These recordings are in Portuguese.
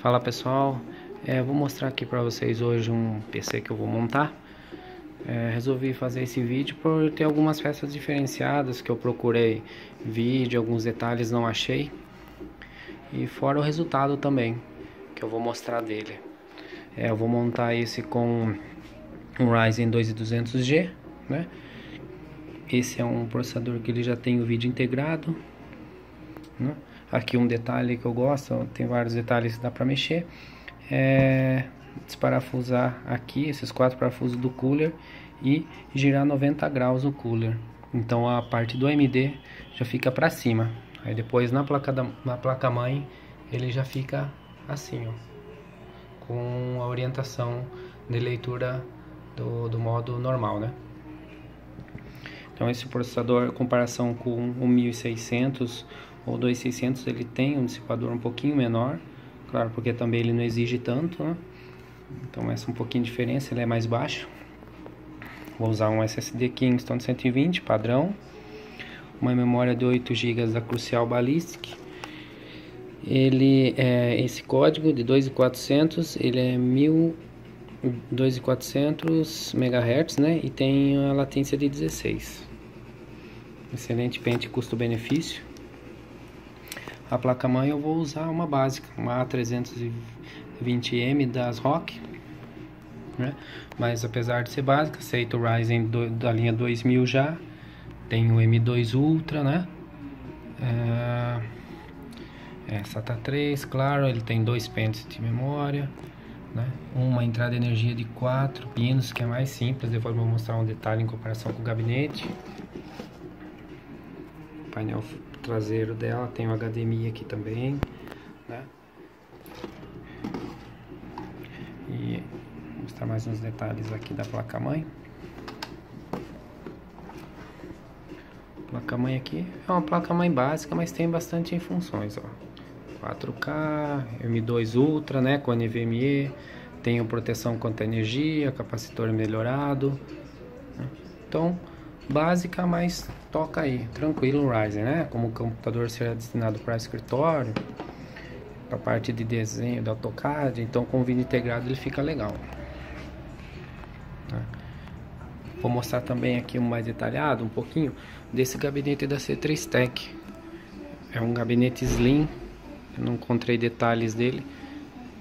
Fala pessoal, vou mostrar aqui para vocês hoje um PC que eu vou montar. Resolvi fazer esse vídeo por ter algumas peças diferenciadas que eu procurei vídeo, alguns detalhes não achei. E fora o resultado também, que eu vou mostrar dele. Eu vou montar esse com um Ryzen 2200G, né? Esse é um processador que ele já tem o vídeo integrado, né? Aqui um detalhe que eu gosto, tem vários detalhes que dá para mexer, desparafusar aqui esses 4 parafusos do cooler e girar 90 graus o cooler. Então a parte do AMD já fica para cima. Aí depois na placa mãe ele já fica assim, ó, com a orientação de leitura do modo normal, né? Então esse processador, em comparação com o 1600 ou 2600, ele tem um dissipador um pouquinho menor, claro, porque também ele não exige tanto, né? Então essa é um pouquinho de diferença, ele é mais baixo. Vou usar um SSD Kingston 120 padrão, uma memória de 8 GB da Crucial Ballistic. Ele esse código de 2400, ele é 2400 MHz, né? E tem a latência de 16. Excelente pente custo-benefício. A placa-mãe eu vou usar uma básica, uma A320M das ROG, né? Mas apesar de ser básica, aceita o Ryzen da linha 2000 já. Tem o M2 Ultra, né? SATA 3, claro, ele tem 2 pentes de memória, né? Uma entrada de energia de 4 pinos, que é mais simples. Depois vou mostrar um detalhe em comparação com o gabinete. O painel traseiro dela tem o HDMI aqui também, né? E vou mostrar mais uns detalhes aqui da placa-mãe. A placa-mãe aqui é uma placa-mãe básica, mas tem bastante funções, ó. 4K, M2 Ultra, né, com NVMe, tem proteção contra energia, capacitor melhorado, né? Então, básica, mas toca aí, tranquilo o Ryzen, né? Como o computador será destinado para escritório, para parte de desenho do AutoCAD, então com o vídeo integrado ele fica legal, né? Vou mostrar também aqui mais detalhado um pouquinho desse gabinete da C3 Tech. É um gabinete slim, eu não encontrei detalhes dele,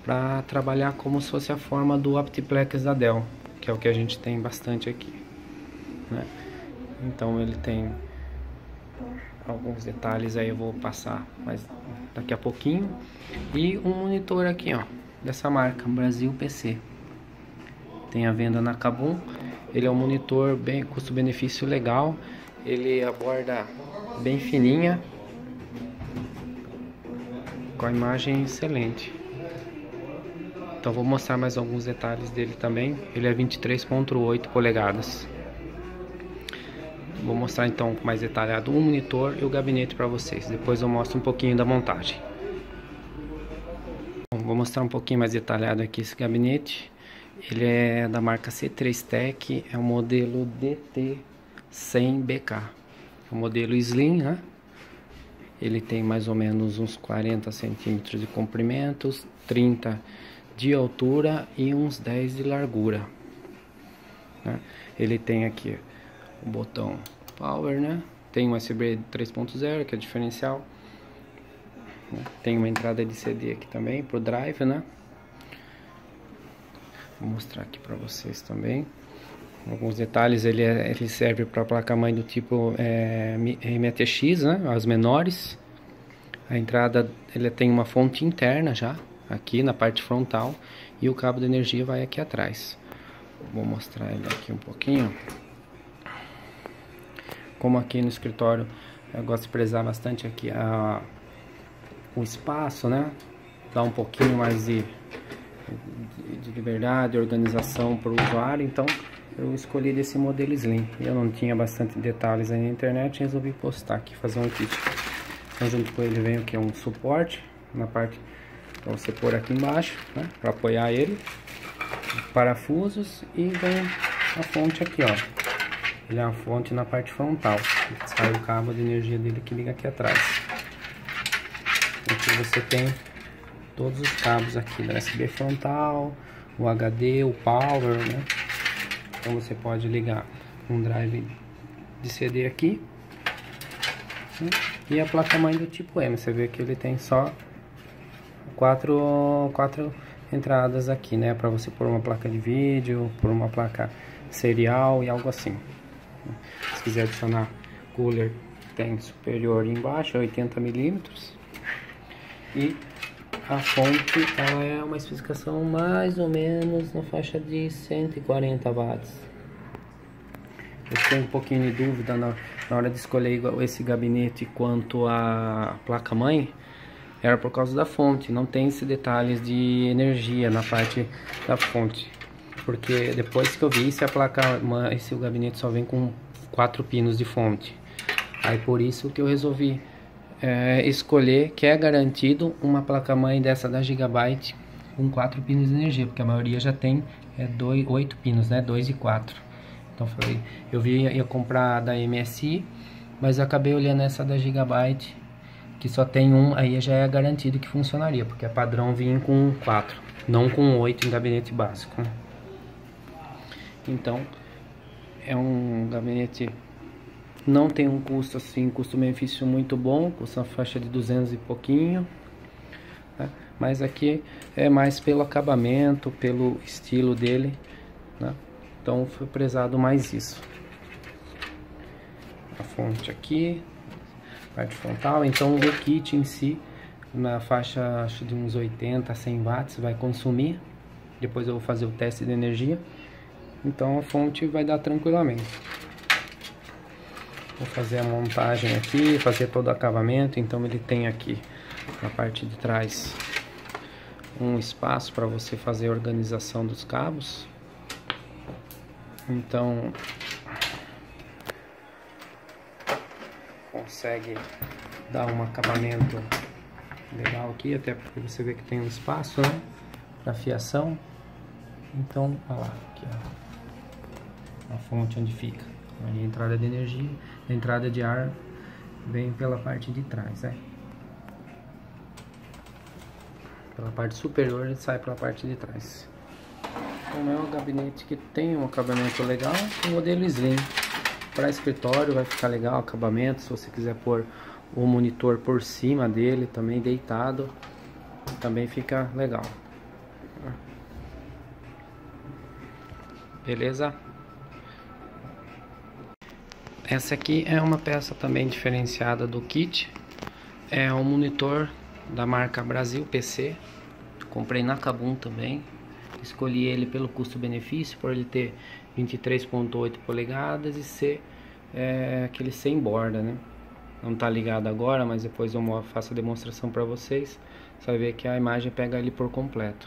para trabalhar como se fosse a forma do Optiplex da Dell, que é o que a gente tem bastante aqui, né? Então ele tem alguns detalhes aí, eu vou passar mais daqui a pouquinho. E um monitor aqui, ó, dessa marca, Brasil PC. Tem a venda na Kabum. Ele é um monitor bem custo-benefício legal. Ele a borda bem fininha, com a imagem excelente. Então vou mostrar mais alguns detalhes dele também. Ele é 23.8 polegadas. Vou mostrar então mais detalhado o monitor e o gabinete para vocês. Depois eu mostro um pouquinho da montagem. Bom, vou mostrar um pouquinho mais detalhado aqui esse gabinete. Ele é da marca C3 Tech, é o modelo DT100BK. É um modelo slim, né? Ele tem mais ou menos uns 40 centímetros de comprimento, 30 de altura e uns 10 de largura, né? Ele tem aqui o botão Power, né? Tem um USB 3.0, que é diferencial, né? Tem uma entrada de CD aqui também pro drive, né? Vou mostrar aqui para vocês também alguns detalhes. Ele serve para placa-mãe do tipo MTX, né? As menores. A entrada, ele tem uma fonte interna já aqui na parte frontal e o cabo de energia vai aqui atrás. Vou mostrar ele aqui um pouquinho. Como aqui no escritório eu gosto de prezar bastante aqui o espaço, né? Dar um pouquinho mais de liberdade, organização para o usuário. Então eu escolhi desse modelo slim. Eu não tinha bastante detalhes aí na internet, resolvi postar aqui, fazer um kit. Então junto com ele vem aqui um suporte na parte para você pôr aqui embaixo, né, para apoiar ele, parafusos, e vem a fonte aqui, ó. Ele é uma fonte na parte frontal, sai o cabo de energia dele que liga aqui atrás. Aqui você tem todos os cabos aqui da USB frontal, o HD, o power, né? Então você pode ligar um drive de CD aqui, né? E a placa-mãe do tipo M. Você vê que ele tem só quatro entradas aqui, né? Para você pôr uma placa de vídeo, pôr uma placa serial e algo assim. Se quiser adicionar cooler, tem superior e embaixo, 80 milímetros. E a fonte, ela é uma especificação mais ou menos na faixa de 140 watts. Eu fiquei um pouquinho de dúvida na hora de escolher esse gabinete quanto a placa-mãe. Era por causa da fonte, não tem esses detalhes de energia na parte da fonte. Porque depois que eu vi, se o gabinete só vem com 4 pinos de fonte. Aí por isso que eu resolvi escolher, que é garantido, uma placa-mãe dessa da Gigabyte com 4 pinos de energia. Porque a maioria já tem 8 pinos, né? 2 e 4. Então eu ia comprar a da MSI, mas eu acabei olhando essa da Gigabyte, que só tem um, aí já é garantido que funcionaria, porque é padrão vir com 4, não com 8 em gabinete básico. Então, é um gabinete, não tem um custo assim, custo-benefício muito bom, custa uma faixa de 200 e pouquinho, né? Mas aqui é mais pelo acabamento, pelo estilo dele, né? Então foi prezado mais isso. A fonte aqui, parte frontal. Então o kit em si, na faixa acho de uns 80 a 100 watts vai consumir. Depois eu vou fazer o teste de energia. Então a fonte vai dar tranquilamente. Vou fazer a montagem aqui, fazer todo o acabamento. Então ele tem aqui na parte de trás um espaço para você fazer a organização dos cabos. Então consegue dar um acabamento legal aqui, até porque você vê que tem um espaço, né, para fiação. Então, olha lá, aqui ó, a fonte onde fica. Aí a entrada de energia, a entrada de ar vem pela parte de trás, né? Pela parte superior ele sai pela parte de trás. Então é um gabinete que tem um acabamento legal, um modelo Slim. Para escritório vai ficar legal o acabamento, se você quiser pôr o monitor por cima dele, também deitado, também fica legal. Beleza? Essa aqui é uma peça também diferenciada do kit. É um monitor da marca Brasil PC. Comprei na Kabum também. Escolhi ele pelo custo-benefício, por ele ter 23.8 polegadas e ser aquele sem borda, né? Não tá ligado agora, mas depois eu faço a demonstração para vocês. Você vai ver que a imagem pega ele por completo.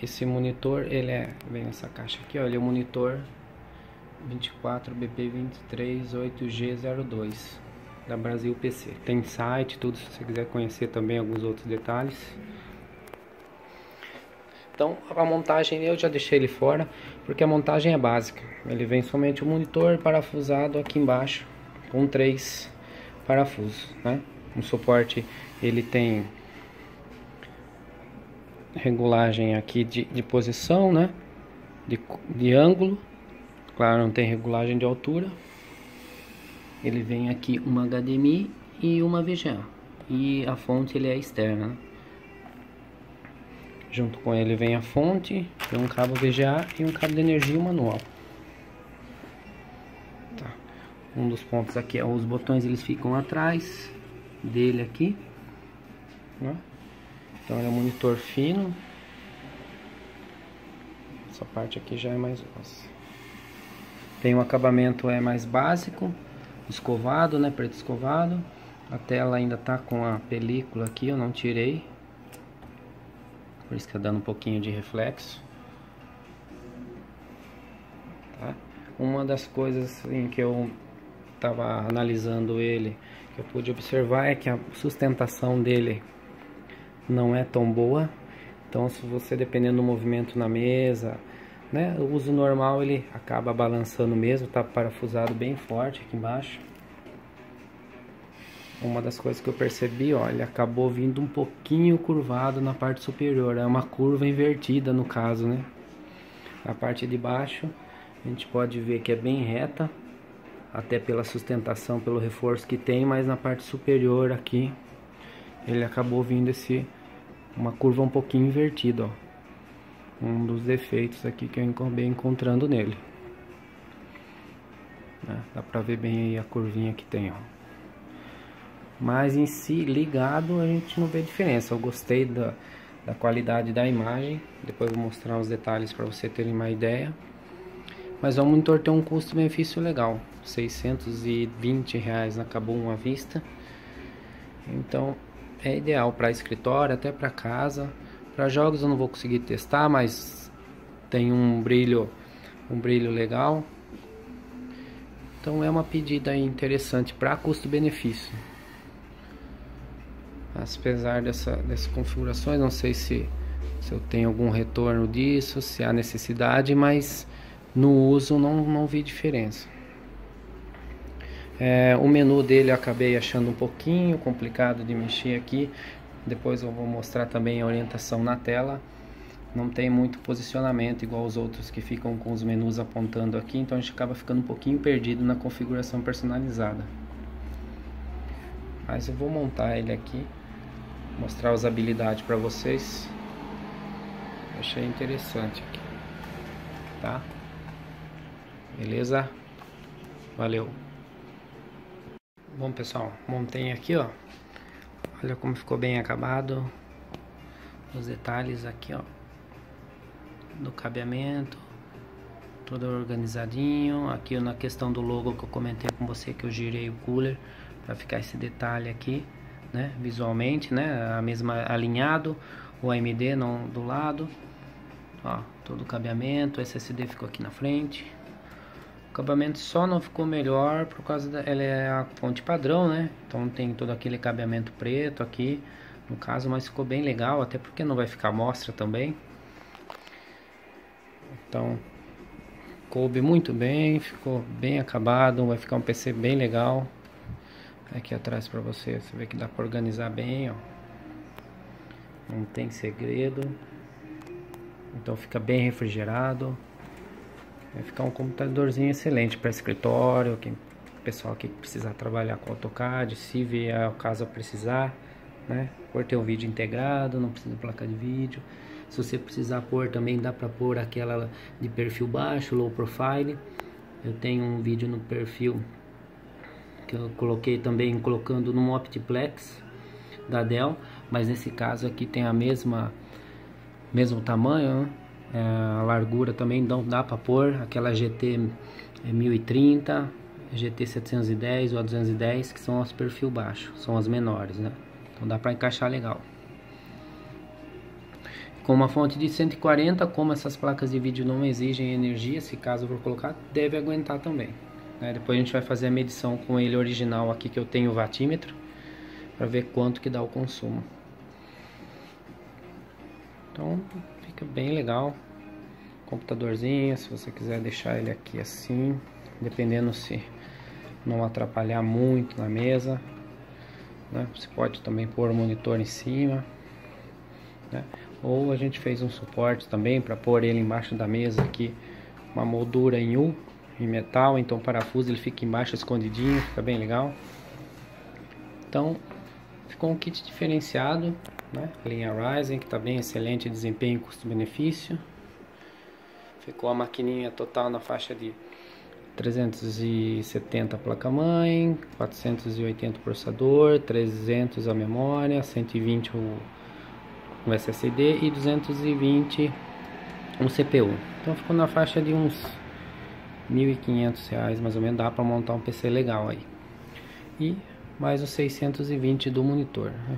Esse monitor, ele vem nessa caixa aqui, ó, ele é o monitor 24BP238G02 da Brasil PC. Tem site, tudo, se você quiser conhecer também alguns outros detalhes. Então a montagem eu já deixei ele fora, porque a montagem é básica. Ele vem somente o monitor parafusado aqui embaixo, com 3 parafusos, né? No suporte ele tem regulagem aqui de posição, né? De ângulo. Claro, não tem regulagem de altura. Ele vem aqui uma HDMI e uma VGA. E a fonte ele é externa, né? Junto com ele vem a fonte, tem um cabo VGA e um cabo de energia manual. Tá. Um dos pontos aqui, os botões eles ficam atrás dele aqui, né? Então é um monitor fino. Essa parte aqui já é mais grossa. Tem um acabamento mais básico, escovado, né, preto escovado. A tela ainda tá com a película aqui, eu não tirei. Por isso que tá dando um pouquinho de reflexo. Tá? Uma das coisas assim, que eu tava analisando ele, que eu pude observar, é que a sustentação dele não é tão boa. Então se você, dependendo do movimento na mesa, né, o uso normal, ele acaba balançando mesmo. Tá parafusado bem forte aqui embaixo. uma das coisas que eu percebi, ó, ele acabou vindo um pouquinho curvado na parte superior. É uma curva invertida no caso, né? A parte de baixo a gente pode ver que é bem reta, até pela sustentação, pelo reforço que tem, mas na parte superior aqui ele acabou vindo uma curva um pouquinho invertida, ó. Um dos defeitos aqui que eu acabei encontrando nele. Dá pra ver bem aí a curvinha que tem, ó. Mas em si, ligado, a gente não vê diferença. Eu gostei da qualidade da imagem. Depois eu vou mostrar os detalhes para você terem uma ideia. Mas o monitor tem um custo-benefício legal, R$620 na Kabum à vista. Então é ideal para escritório, até para casa. Para jogos eu não vou conseguir testar, mas tem um brilho legal. Então é uma pedida interessante para custo-benefício. Apesar dessas configurações, não sei se eu tenho algum retorno disso, se há necessidade, mas no uso não vi diferença. O menu dele eu acabei achando um pouquinho complicado de mexer aqui. Depois eu vou mostrar também a orientação na tela. Não tem muito posicionamento igual os outros que ficam com os menus apontando aqui, então a gente acaba ficando um pouquinho perdido na configuração personalizada. Mas eu vou montar ele aqui, mostrar a usabilidade para vocês. Achei interessante aqui, tá? Beleza? Valeu! Bom, pessoal, montei aqui, ó. Olha como ficou bem acabado. Os detalhes aqui, ó, do cabeamento, todo organizadinho. Aqui na questão do logo que eu comentei com você, que eu girei o cooler para ficar esse detalhe aqui, né, visualmente, né, a mesma alinhado, o AMD não do lado, ó, todo o cabeamento. O SSD ficou aqui na frente. O acabamento só não ficou melhor por causa ela é a fonte padrão, né, então tem todo aquele cabeamento preto aqui no caso, mas ficou bem legal, até porque não vai ficar à mostra também. Então coube muito bem, ficou bem acabado, vai ficar um PC bem legal. Aqui atrás para você vê que dá para organizar bem, ó. Não tem segredo. Então fica bem refrigerado. Vai ficar um computadorzinho excelente para escritório, pessoal que precisar trabalhar com AutoCAD, se vier o caso a precisar, né? Por ter um vídeo integrado, não precisa de placa de vídeo. Se você precisar pôr também, dá para pôr aquela de perfil baixo, low profile. Eu tenho um vídeo no perfil que eu coloquei também, colocando no Optiplex da Dell, mas nesse caso aqui tem a mesmo tamanho, né? A largura também dá para pôr aquela GT 1030, GT 710 ou a 210, que são as perfil baixo, são as menores, né? Então dá para encaixar legal. Com uma fonte de 140, como essas placas de vídeo não exigem energia, se caso eu for colocar, deve aguentar também, né? Depois a gente vai fazer a medição com ele original aqui, que eu tenho o watímetro, para ver quanto que dá o consumo. Então fica bem legal. Computadorzinho, se você quiser deixar ele aqui assim, dependendo se não atrapalhar muito na mesa, né? Você pode também pôr o monitor em cima, né? Ou a gente fez um suporte também para pôr ele embaixo da mesa aqui, uma moldura em U, em metal, então o parafuso ele fica embaixo escondidinho, fica bem legal. Então ficou um kit diferenciado, né? A linha Ryzen, que está bem excelente, desempenho custo-benefício. Ficou a maquininha total na faixa de 370 placa-mãe, 480 processador, 300 a memória, 120 o SSD e 220 o CPU. Então ficou na faixa de uns R$1.500 mais ou menos, dá para montar um PC legal aí. E mais os 620 do monitor, né?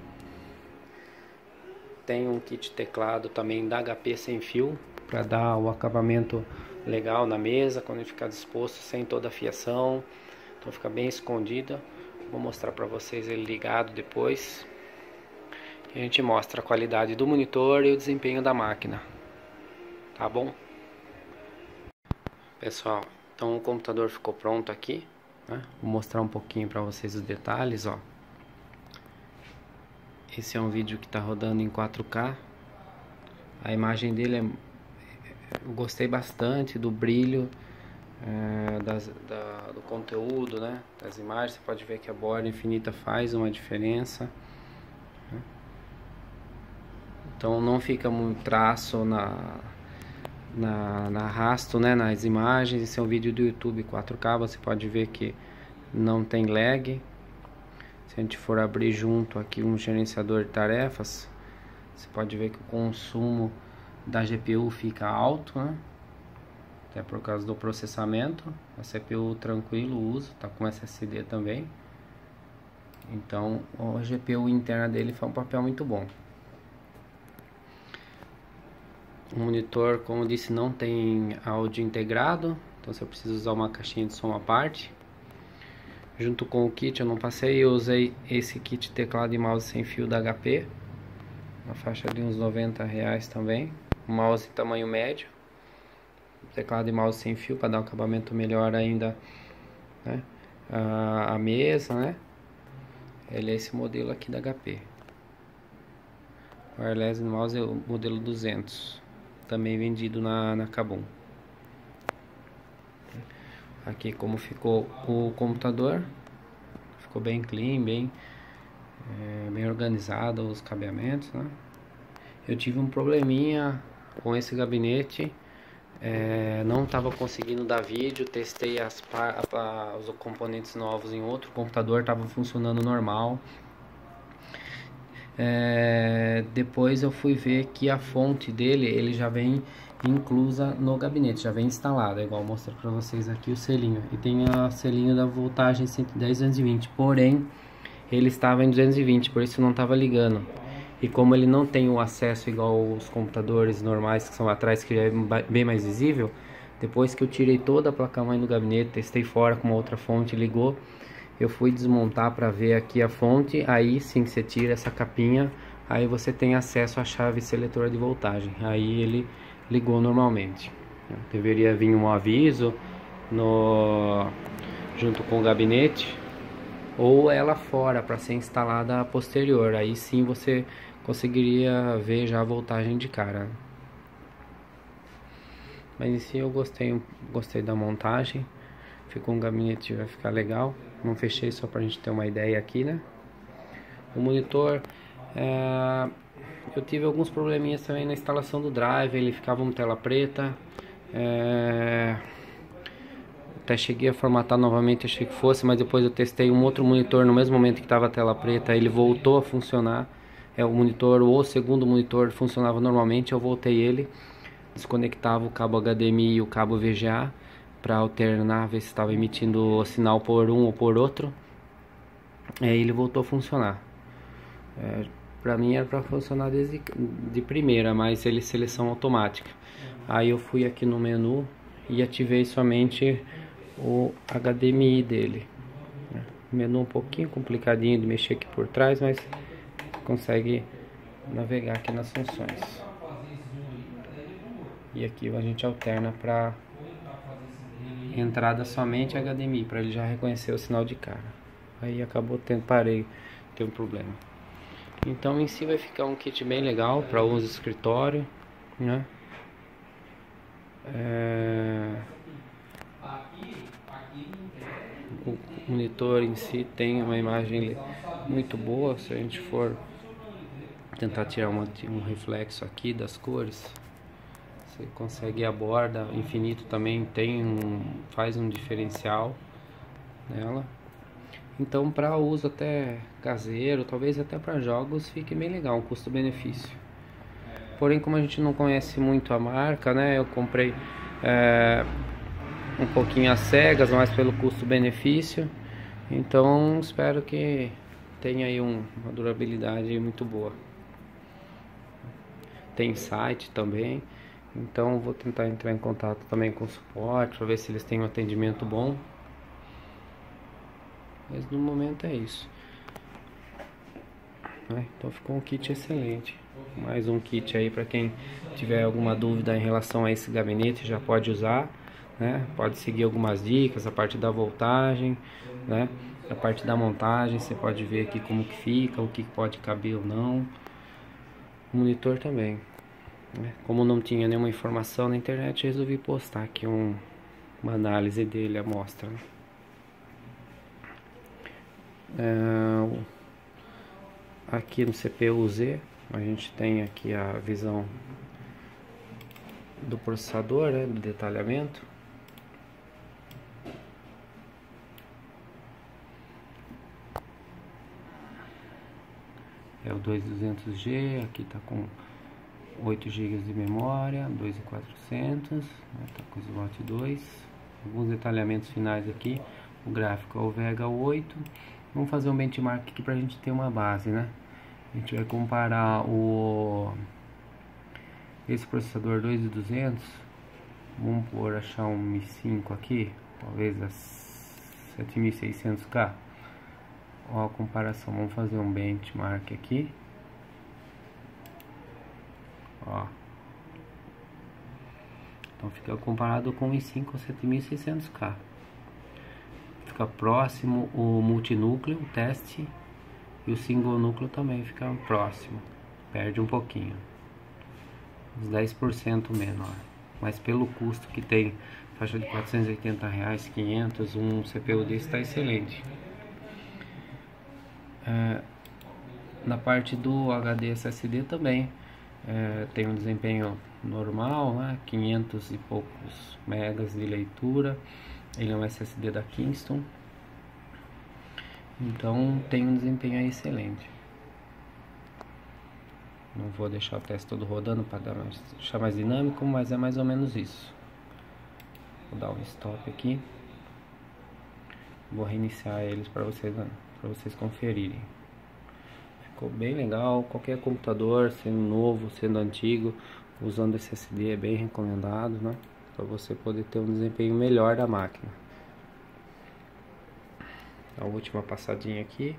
Tem um kit teclado também da HP sem fio, para dar o acabamento legal na mesa, quando ele ficar disposto sem toda a fiação. Então fica bem escondida. Vou mostrar para vocês ele ligado depois. E a gente mostra a qualidade do monitor e o desempenho da máquina. Tá bom? Pessoal, então o computador ficou pronto aqui, né? Vou mostrar um pouquinho para vocês os detalhes, ó. Esse é um vídeo que está rodando em 4K. A imagem dele eu gostei bastante do brilho, do conteúdo, né, das imagens. Você pode ver que a borda infinita faz uma diferença. Então não fica muito traço na arrasto, né, nas imagens. Esse é um vídeo do YouTube 4K, você pode ver que não tem lag. Se a gente for abrir junto aqui um gerenciador de tarefas, você pode ver que o consumo da GPU fica alto, né? Até por causa do processamento. A CPU tranquilo uso, tá com SSD também. Então a GPU interna dele faz um papel muito bom. O monitor, como eu disse, não tem áudio integrado, então você precisa usar uma caixinha de som à parte. Junto com o kit eu não passei, eu usei esse kit teclado e mouse sem fio da HP, na faixa de uns R$90 também. Um mouse tamanho médio, teclado e mouse sem fio para dar um acabamento melhor ainda, né? A mesa, né? Ele é esse modelo aqui da HP. O wireless mouse é o modelo 200, também vendido na Kabum. Aqui como ficou o computador, ficou bem clean, bem organizado os cabeamentos, né? Eu tive um probleminha com esse gabinete, não estava conseguindo dar vídeo, testei os componentes novos em outro computador, estava funcionando normal. Depois eu fui ver que a fonte dele, ele já vem inclusa no gabinete, já vem instalada, igual eu mostrei para vocês aqui o selinho, e tem a selinho da voltagem 110/220, porém ele estava em 220, por isso não estava ligando. E como ele não tem o acesso igual os computadores normais que são atrás, que é bem mais visível, depois que eu tirei toda a placa-mãe do gabinete, testei fora com uma outra fonte, ligou, eu fui desmontar para ver aqui a fonte. Aí sim você tira essa capinha, aí você tem acesso à chave seletora de voltagem, aí ele ligou normalmente. Deveria vir um aviso junto com o gabinete, ou ela fora para ser instalada a posterior, aí sim você conseguiria ver já a voltagem de cara. Mas em si eu gostei da montagem, ficou um gabinete, vai ficar legal. Não fechei só pra gente ter uma ideia aqui, né? O monitor, eu tive alguns probleminhas também na instalação do drive, ele ficava uma tela preta. Até cheguei a formatar novamente, achei que fosse, mas depois eu testei um outro monitor no mesmo momento que estava a tela preta, ele voltou a funcionar. O monitor, o segundo monitor funcionava normalmente, eu voltei ele, desconectava o cabo HDMI e o cabo VGA para alternar, ver se estava emitindo o sinal por um ou por outro. Aí ele voltou a funcionar. Para mim era para funcionar de primeira, mas ele seleção automática. Aí eu fui aqui no menu e ativei somente o HDMI dele. Menu um pouquinho complicadinho de mexer aqui por trás, mas consegue navegar aqui nas funções. E aqui a gente alterna para entrada somente HDMI, para ele já reconhecer o sinal de cara. Aí acabou teve um problema. Então em si vai ficar um kit bem legal para uso de escritório, né? O monitor em si tem uma imagem muito boa. Se a gente for tentar tirar um reflexo aqui das cores, você consegue. A borda infinito também faz um diferencial nela. Então para uso até caseiro, talvez até para jogos, fique bem legal, um custo-benefício. Porém, como a gente não conhece muito a marca, né, eu comprei um pouquinho às cegas, mas pelo custo-benefício. Então espero que tenha aí uma durabilidade muito boa. Tem site também, então vou tentar entrar em contato também com o suporte para ver se eles têm um atendimento bom. Mas no momento é isso. Então ficou um kit excelente. Mais um kit aí para quem tiver alguma dúvida em relação a esse gabinete, já pode usar, né? Pode seguir algumas dicas a partir da voltagem, né? A parte da montagem, você pode ver aqui como que fica, o que pode caber ou não. O monitor também, né? Como não tinha nenhuma informação na internet, resolvi postar aqui uma análise dele, a amostra, né? Aqui no CPU-Z a gente tem aqui a visão do processador, né, do detalhamento. É o 2200G, aqui tá com 8 GB de memória, 2400, né, tá com slot 2. Alguns detalhamentos finais aqui. O gráfico é o Vega 8. Vamos fazer um benchmark aqui pra gente ter uma base, né? A gente vai comparar esse processador 2200. Vamos pôr a Xiaomi 5 aqui, talvez a 7600K. Ó a comparação, vamos fazer um benchmark aqui. Ó. Então fica comparado com o i5 7600K. Fica próximo o multinúcleo, o teste, e o single núcleo também fica próximo. Perde um pouquinho, uns 10% menor. Mas pelo custo que tem, faixa de R$480, 500, um CPU desse está excelente. Na parte do HD SSD também tem um desempenho normal, né? 500 e poucos megas de leitura. Ele é um SSD da Kingston, então tem um desempenho excelente. Não vou deixar o teste todo rodando para deixar mais dinâmico, mas é mais ou menos isso. Vou dar um stop aqui. Vou reiniciar eles para vocês conferirem. Ficou bem legal. Qualquer computador, sendo novo, sendo antigo, usando SSD é bem recomendado, né? Para você poder ter um desempenho melhor da máquina. A última passadinha aqui,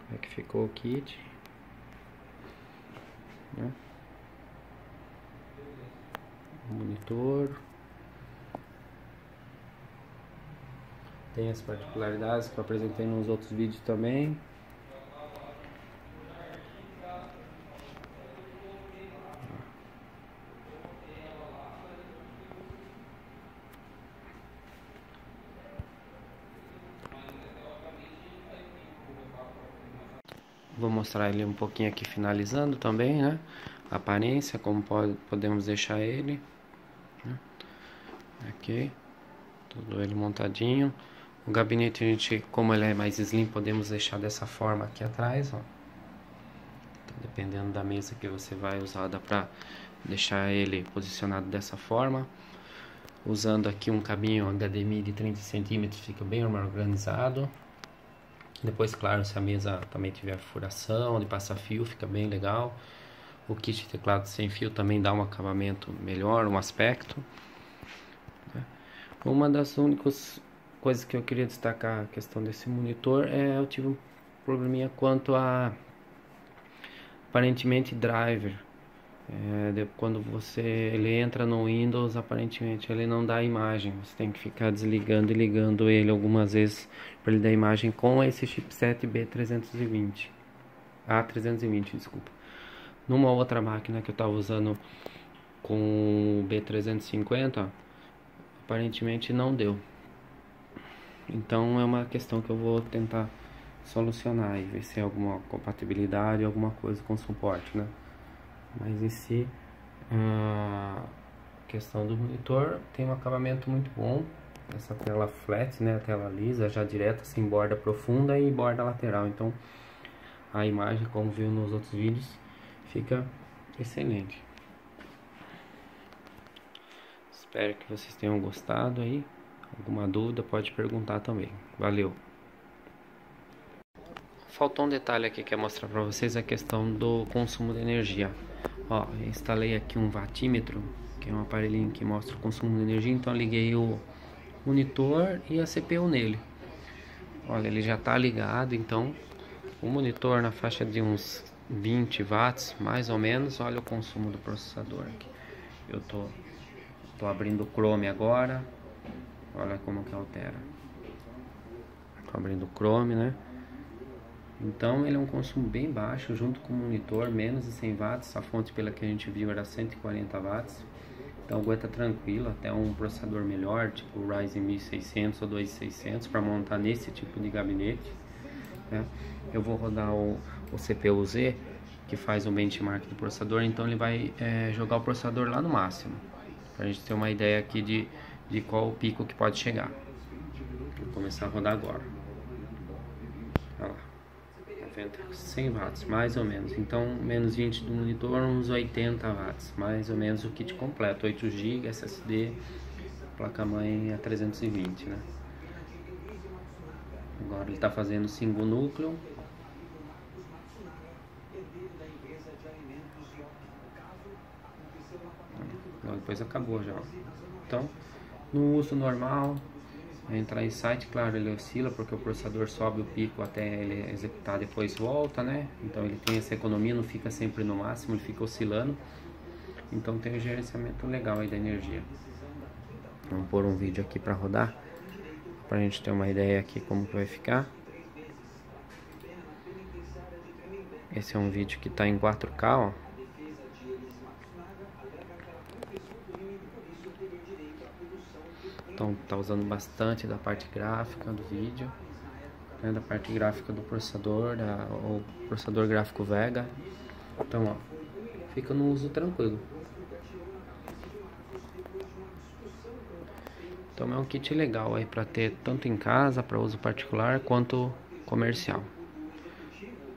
como é que ficou o kit, né? O monitor tem as particularidades que eu apresentei nos outros vídeos também. Vou mostrar ele um pouquinho aqui finalizando também, né? A aparência, como podemos deixar ele, né? Aqui, tudo ele montadinho. O gabinete, a gente, como ele é mais slim, podemos deixar dessa forma aqui atrás, ó. Então, dependendo da mesa que você vai usar, dá pra deixar ele posicionado dessa forma. Usando aqui um cabinho HDMI de 30 centímetros, fica bem organizado. Depois, claro, se a mesa também tiver furação de passar fio, fica bem legal. O kit de teclado sem fio também dá um acabamento melhor, um aspecto. Uma das únicas coisas que eu queria destacar a questão desse monitor eu tive um probleminha quanto a aparentemente driver. Quando ele entra no Windows, aparentemente ele não dá imagem. Você tem que ficar desligando e ligando ele algumas vezes para ele dar imagem com esse chipset B320, A320, desculpa. Numa outra máquina que eu estava usando com o B350, aparentemente não deu. Então é uma questão que eu vou tentar solucionar e ver se é alguma compatibilidade, alguma coisa com suporte, né? Mas em si, a questão do monitor tem um acabamento muito bom. Essa tela flat, né, a tela lisa, já direta, sem borda profunda e borda lateral. Então a imagem, como viu nos outros vídeos, fica excelente. Espero que vocês tenham gostado aí. Alguma dúvida pode perguntar também. Valeu! Faltou um detalhe aqui que eu mostrar para vocês, a questão do consumo de energia. Ó, eu instalei aqui um watímetro, que é um aparelhinho que mostra o consumo de energia. Então eu liguei o monitor e a CPU nele. Olha, ele já está ligado. Então o monitor na faixa de uns 20 watts, mais ou menos. Olha o consumo do processador aqui. Eu tô abrindo o Chrome agora. Olha como que altera. Tô abrindo o Chrome, né? Então ele é um consumo bem baixo, junto com o monitor, menos de 100 watts. A fonte pela que a gente viu era 140 watts. Então aguenta tranquilo, até um processador melhor, tipo o Ryzen 1600 ou 2600, para montar nesse tipo de gabinete, né? Eu vou rodar o CPU-Z, que faz o benchmark do processador, então ele vai jogar o processador lá no máximo, para a gente ter uma ideia aqui de qual o pico que pode chegar. Vou começar a rodar agora. Olha lá. 100 watts, mais ou menos. Então, menos 20 do monitor, uns 80 watts, mais ou menos o kit completo. 8 GB, SSD, placa-mãe a 320, né? Agora ele está fazendo 5 núcleo. Depois acabou já. Então, no uso normal, entrar em site, claro, ele oscila porque o processador sobe o pico até ele executar, depois volta, né? Então ele tem essa economia, não fica sempre no máximo, ele fica oscilando. Então tem um gerenciamento legal aí da energia. Vamos pôr um vídeo aqui para rodar, pra gente ter uma ideia aqui como que vai ficar. Esse é um vídeo que tá em 4K, ó. Então tá usando bastante da parte gráfica do vídeo, né, da parte gráfica do processador, o processador gráfico Vega. Então, ó, fica no uso tranquilo. Então é um kit legal aí para ter tanto em casa, para uso particular, quanto comercial.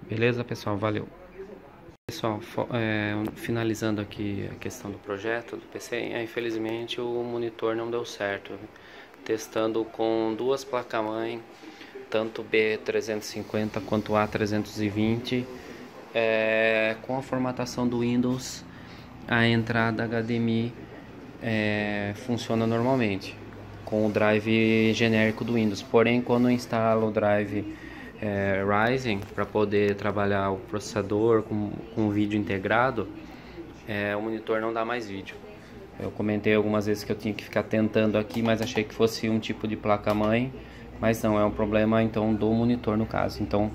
Beleza, pessoal? Valeu! Pessoal, finalizando aqui a questão do projeto do PC, infelizmente o monitor não deu certo. Testando com duas placas-mãe, tanto B350 quanto A320, com a formatação do Windows, a entrada HDMI funciona normalmente, com o drive genérico do Windows. Porém, quando eu instalo o drive Ryzen para poder trabalhar o processador com o vídeo integrado, o monitor não dá mais vídeo. Eu comentei algumas vezes que eu tinha que ficar tentando aqui, mas achei que fosse um tipo de placa-mãe, mas não, é um problema então do monitor no caso. Então,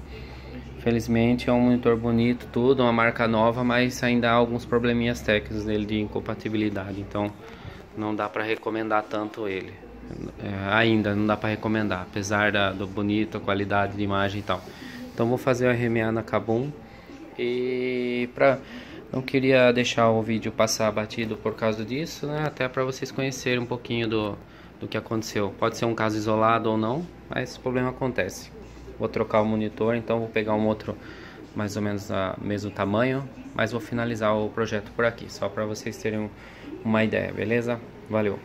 felizmente é um monitor bonito, tudo, uma marca nova, mas ainda há alguns probleminhas técnicos dele de incompatibilidade, então não dá para recomendar tanto ele. Ainda não dá para recomendar, apesar do bonito, a qualidade de imagem e tal. Então vou fazer o RMA na Kabum, e não queria deixar o vídeo passar batido por causa disso, né? Até para vocês conhecerem um pouquinho do que aconteceu. Pode ser um caso isolado ou não, mas o problema acontece. Vou trocar o monitor, então vou pegar um outro mais ou menos do mesmo tamanho, mas vou finalizar o projeto por aqui, só para vocês terem uma ideia, beleza? Valeu!